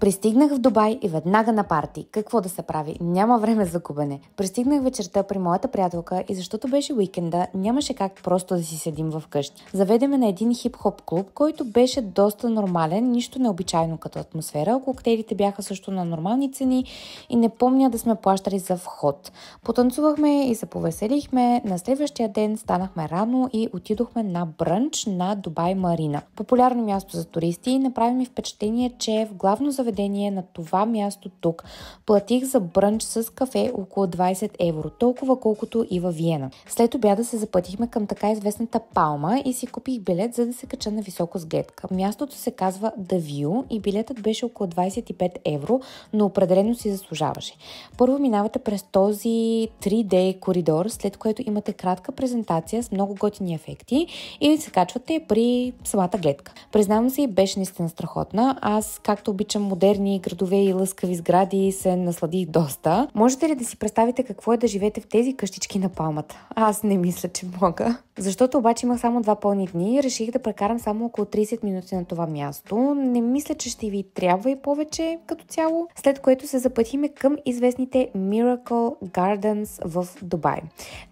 Пристигнах в Дубай и веднага на парти. Какво да се прави? Няма време за губене. Пристигнах вечерта при моята приятелка и защото беше уикенда, нямаше как просто да си седим вкъщи. Заведеме на един хип-хоп клуб, който беше доста нормален, нищо необичайно като атмосфера. Коктейлите бяха също на нормални цени и не помня да сме плащали за вход. Потанцувахме и се повеселихме. На следващия ден станахме рано и отидохме на брънч на Дубай Марина. Популярно място за туристи. Направи ми впечатление, че в главно заведение на това място тук платих за брънч с кафе около 20 евро, толкова колкото и във Виена. След обяда се запътихме към така известната Палма и си купих билет, за да се кача на високо с гледка. Мястото се казва The View и билетът беше около 25 евро, но определено си заслужаваше. Първо минавате през този 3D коридор, след което имате кратка презентация с много готини ефекти и се качвате при самата гледка. Признавам се, беше наистина страхотна. Аз, както обичам модерни градове и лъскави сгради, се насладих доста. Можете ли да си представите какво е да живеете в тези къщички на Палмата? Аз не мисля, че мога. Защото обаче имах само 2 пълни дни и реших да прекарам само около 30 минути на това място. Не мисля, че ще ви трябва и повече като цяло. След което се запътихме към известните Miracle Gardens в Дубай.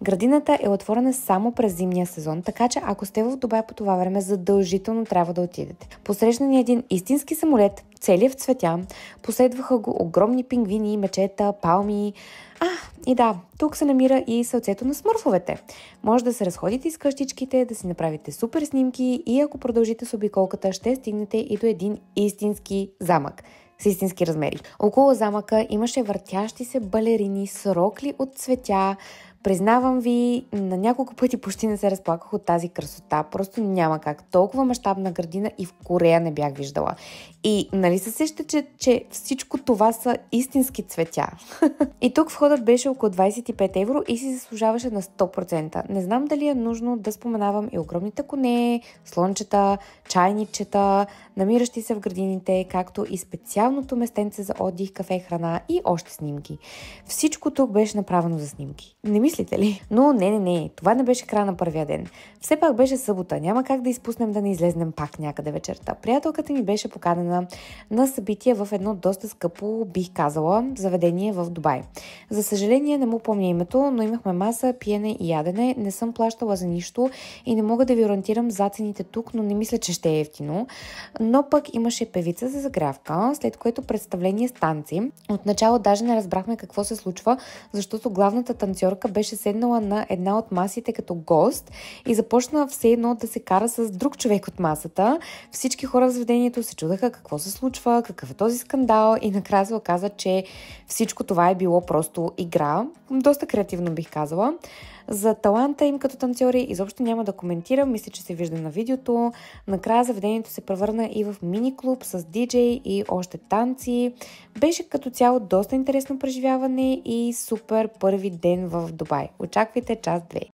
Градината е отворена само през зимния сезон, така че ако сте в Дубай по това време, задължително трябва да отидете. Посрещна ни един истински самолет, целият в цветя. Последваха го огромни пингвини, мечета, палми. И да, тук се намира и сълцето на смърфовете. Може да се разходите из къщичките, да си направите супер снимки и ако продължите с обиколката, ще стигнете и до един истински замък с истински размери. Около замъка имаше въртящи се балерини с рокли от цветя. Признавам ви, на няколко пъти почти не се разплаках от тази красота. Просто няма как. Толкова мащабна градина и в Корея не бях виждала. И нали се сещате, че всичко това са истински цветя? И тук входът беше около 25 евро и си заслужаваше на 100%. Не знам дали е нужно да споменавам и огромните коне, слънчета, чайничета, намиращи се в градините, както и специалното местенце за отдих, кафе, храна и още снимки. Всичко тук беше направено за снимки. Не мислите ли? Но не. Това не беше края на първия ден. Все пак беше събота. Няма как да изпуснем да не излезнем пак някъде вечерта. Приятелката ми беше поканена на събитие в едно доста скъпо, бих казала, заведение в Дубай. За съжаление не му помня името, но имахме маса, пиене и ядене. Не съм плащала за нищо и не мога да ви ориентирам за цените тук, но не мисля, че ще е ефтино. Но пък имаше певица за загрявка, след което представление с танци. Отначало даже не разбрахме какво се случва, защото главната танцорка беше седнала на една от масите като гост и започна все едно да се кара с друг човек от масата. Всички хора в заведението се чудаха какво се случва, какъв е този скандал и накрая се оказа, че всичко това е било просто игра. Доста креативно бих казала. За таланта им като танцори изобщо няма да коментирам, мисля, че се вижда на видеото. Накрая заведението се превърна и в мини-клуб с диджей и още танци. Беше като цяло доста интересно преживяване и супер първи ден в Дубай. Очаквайте част 2.